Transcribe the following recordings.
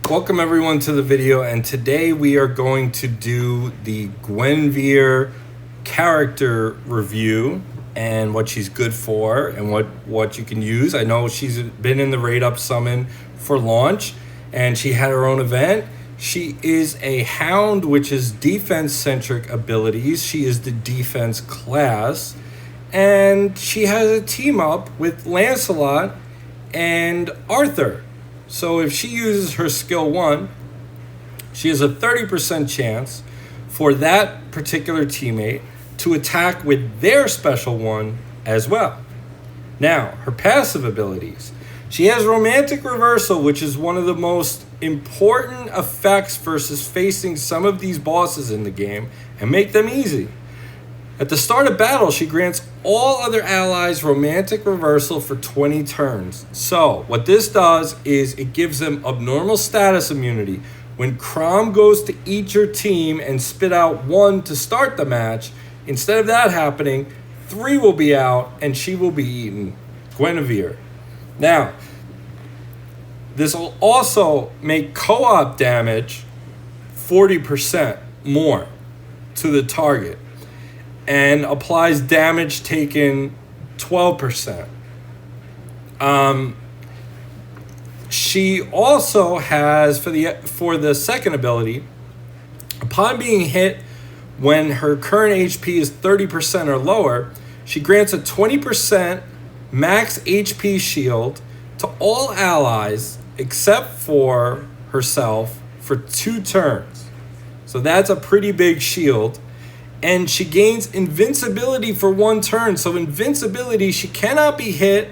Welcome everyone to the video, and today we are going to do the Guinevere character review and what she's good for and what you can use. I know she's been in the Raid Up Summon for launch and she had her own event. She is a Hound, which is defense-centric abilities. She is the defense class, and she has a team up with Lancelot and Arthur. So if she uses her skill 1, she has a 30% chance for that particular teammate to attack with their special 1 as well. Now, her passive abilities. She has Romantic Reversal, which is one of the most important effects versus facing some of these bosses in the game and make them easy. At the start of battle, she grants all other allies Romantic Reversal for 20 turns. So, what this does is it gives them abnormal status immunity. When Crom goes to eat your team and spit out 1 to start the match, instead of that happening, 3 will be out and she will be eaten. Guinevere. Now, this will also make co-op damage 40% more to the target, and applies damage taken 12%. She also has, for the second ability, upon being hit when her current HP is 30% or lower, she grants a 20% max HP shield to all allies except for herself for 2 turns. So that's a pretty big shield. And she gains invincibility for 1 turn. So invincibility, she cannot be hit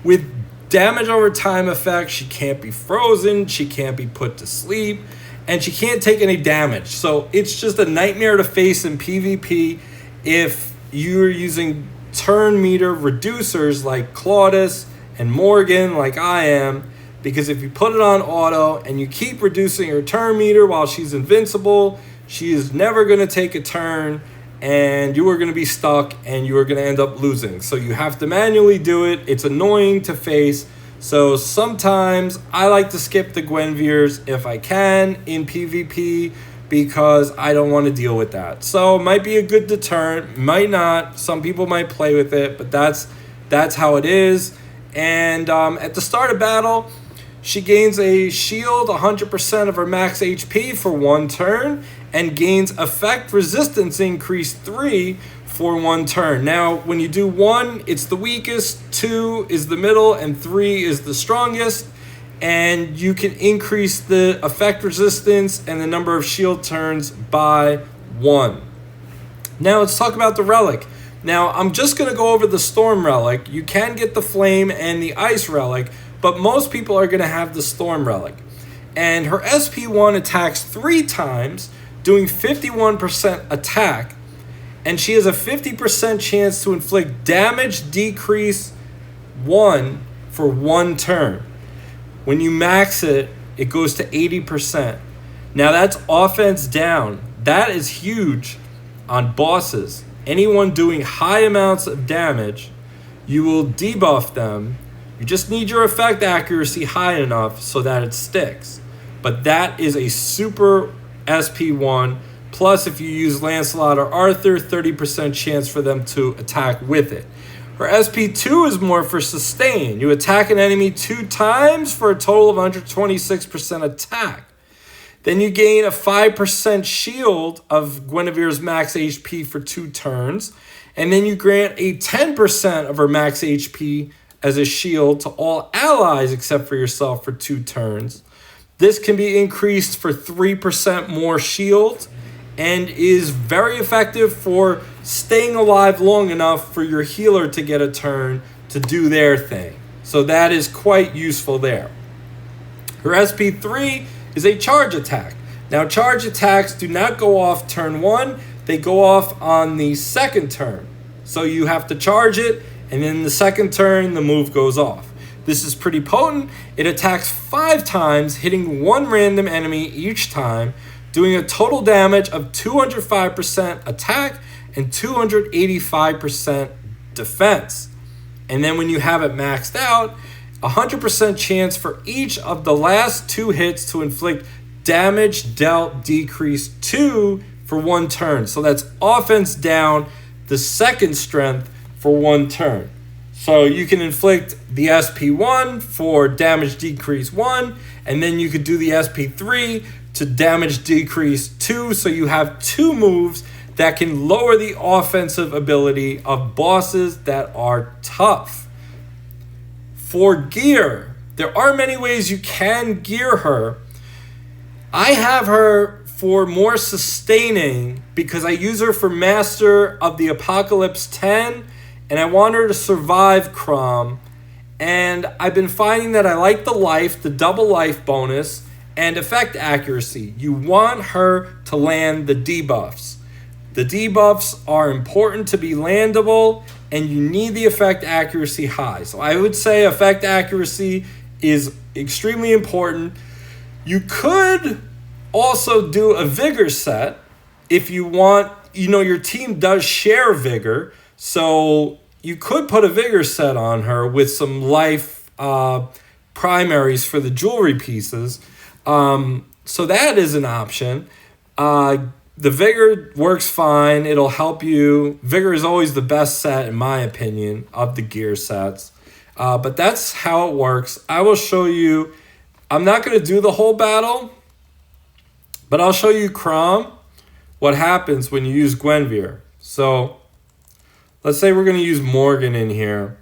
with damage over time effects. She can't be frozen. She can't be put to sleep. And she can't take any damage. So it's just a nightmare to face in PvP if you're using turn meter reducers like Claudius and Morgan like I am. Because if you put it on auto and you keep reducing her turn meter while she's invincible, she is never going to take a turn, and you are going to be stuck, and you are going to end up losing. So you have to manually do it. It's annoying to face. So sometimes I like to skip the Guineveres if I can in PvP because I don't want to deal with that. So it might be a good deterrent, might not. Some people might play with it, but that's how it is. And at the start of battle, she gains a shield 100% of her max HP for 1 turn and gains effect resistance increase 3 for 1 turn. Now, when you do 1, it's the weakest, 2 is the middle, and 3 is the strongest. And you can increase the effect resistance and the number of shield turns by 1. Now, let's talk about the relic. Now, I'm just going to go over the Storm Relic. You can get the Flame and the Ice Relic, but most people are going to have the Storm Relic. And her SP1 attacks 3 times, doing 51% attack, and she has a 50% chance to inflict damage decrease 1 for 1 turn. When you max it, it goes to 80%. Now that's offense down. That is huge on bosses. Anyone doing high amounts of damage, you will debuff them. You just need your effect accuracy high enough so that it sticks. But that is a super SP1. Plus, if you use Lancelot or Arthur, 30% chance for them to attack with it. Her SP2 is more for sustain. You attack an enemy 2 times for a total of 126% attack. Then you gain a 5% shield of Guinevere's max HP for 2 turns. And then you grant a 10% of her max HP as a shield to all allies except for yourself for 2 turns. This can be increased for 3% more shield and is very effective for staying alive long enough for your healer to get a turn to do their thing. So that is quite useful there. Her SP3 is a charge attack. Now, charge attacks do not go off turn 1. They go off on the 2nd turn. So you have to charge it, and then the 2nd turn, the move goes off. This is pretty potent. It attacks 5 times, hitting 1 random enemy each time, doing a total damage of 205% attack and 285% defense. And then when you have it maxed out, 100% chance for each of the last 2 hits to inflict damage dealt decrease 2 for 1 turn. So that's offense down, the second strength for 1 turn. So you can inflict the SP1 for damage decrease 1, and then you could do the SP3 to damage decrease 2. So you have 2 moves that can lower the offensive ability of bosses that are tough. For gear, there are many ways you can gear her. I have her for more sustaining because I use her for Master of the Apocalypse 10, and I want her to survive Crom. And I've been finding that I like the life, the double life bonus, and effect accuracy. You want her to land the debuffs. The debuffs are important to be landable, and you need the effect accuracy high. So I would say effect accuracy is extremely important. You could also do a vigor set if you want. Your team does share vigor, so you could put a vigor set on her with some life primaries for the jewelry pieces. So that is an option. The vigor works fine. It'll help you. Vigor is always the best set, in my opinion, of the gear sets. But that's how it works. I will show you. I'm not going to do the whole battle, but I'll show you Crom, what happens when you use Guinevere. So let's say we're going to use Morgan in here.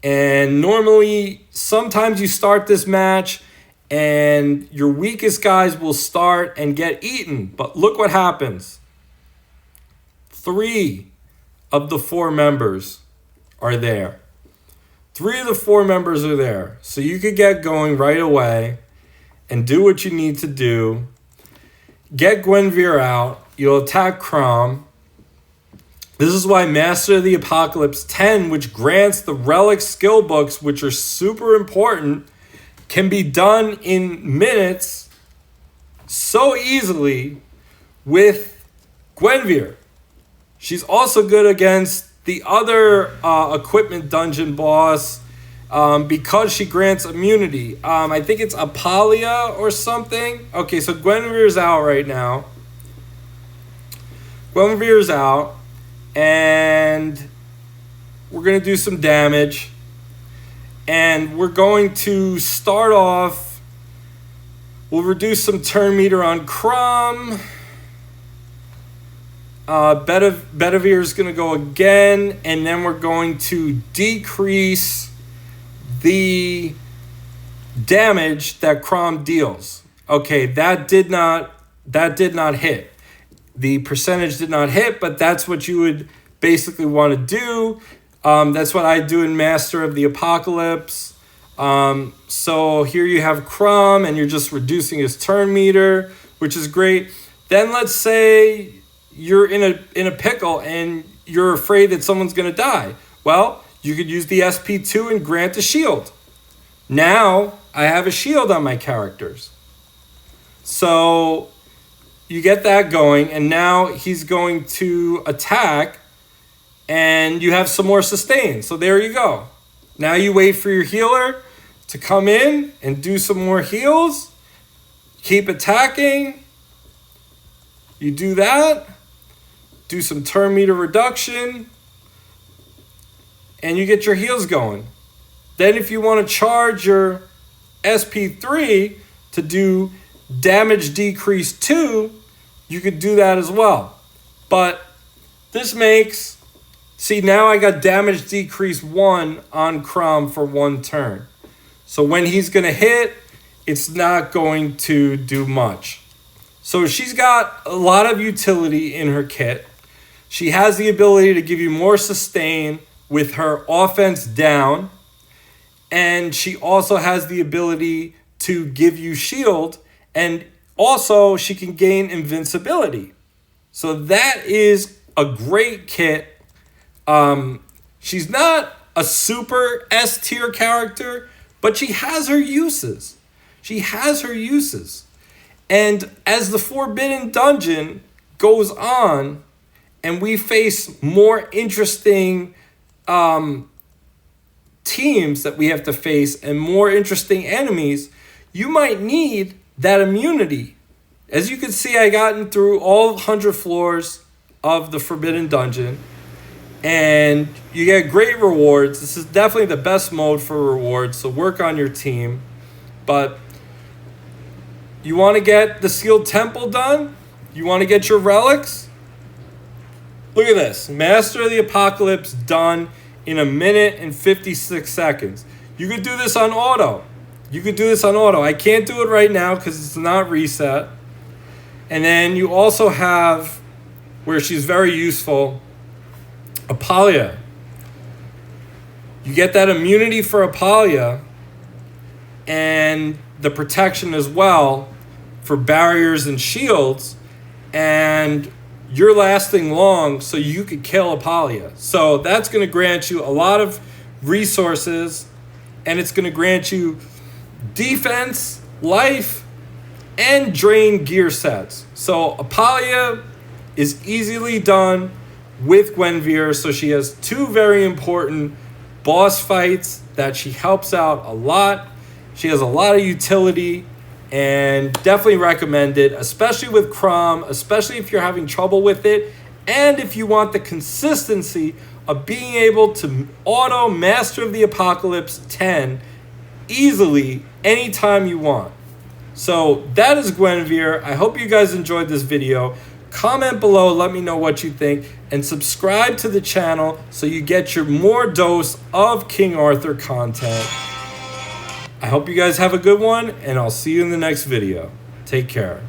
And normally, sometimes you start this match and your weakest guys will start and get eaten. But look what happens. 3 of the 4 members are there. 3 of the 4 members are there. So you could get going right away and do what you need to do. Get Guinevere out. You'll attack Crom. This is why Master of the Apocalypse 10, which grants the relic skill books, which are super important, can be done in minutes so easily with Guinevere. She's also good against the other equipment dungeon boss because she grants immunity. I think it's Apalia or something. Okay, so Guinevere's out right now. Guinevere's out. And we're going to do some damage. And we're going to start off. We'll reduce some turn meter on Crom. Bedivere is going to go again. And then we're going to decrease the damage that Crom deals. Okay, that did not hit. The percentage did not hit, but that's what you would basically want to do. That's what I do in Master of the Apocalypse. So here you have Crom, and you're just reducing his turn meter, which is great. Then let's say you're in a pickle and you're afraid that someone's going to die. Well, you could use the SP2 and grant a shield. Now I have a shield on my characters. So you get that going, and now he's going to attack, and you have some more sustain. So there you go. Now you wait for your healer to come in and do some more heals. Keep attacking. You do that. Do some turn meter reduction. And you get your heals going. Then if you want to charge your SP3 to do damage decrease 2, you could do that as well. But this makes, see, now I got damage decrease 1 on Crom for 1 turn. So when he's going to hit, it's not going to do much. So she's got a lot of utility in her kit. She has the ability to give you more sustain with her offense down. And she also has the ability to give you shield, and also she can gain invincibility. So that is a great kit. She's not a super S tier character, but she has her uses. And as the Forbidden Dungeon goes on and we face more interesting teams that we have to face and more interesting enemies, you might need that immunity. As you can see, I gotten through all 100 floors of the Forbidden Dungeon, and you get great rewards. This is definitely the best mode for rewards, so work on your team. But you want to get the Sealed Temple done? You want to get your relics? Look at this. Master of the Apocalypse done in 1 minute and 56 seconds. You could do this on auto. I can't do it right now because it's not reset. And then you also have, where she's very useful, Apalia. You get that immunity for Apalia and the protection as well for barriers and shields, and you're lasting long so you could kill Apalia. So that's going to grant you a lot of resources, and it's going to grant you defense, life, and drain gear sets. So Apalia is easily done with Guinevere, so she has 2 very important boss fights that she helps out a lot. She has a lot of utility, and definitely recommend it, especially with Crom, especially if you're having trouble with it, and if you want the consistency of being able to auto Master of the Apocalypse 10 easily anytime you want. So that is Guinevere. I hope you guys enjoyed this video. Comment below, let me know what you think, and subscribe to the channel so you get your more dose of King Arthur content. I hope you guys have a good one, and I'll see you in the next video. Take care.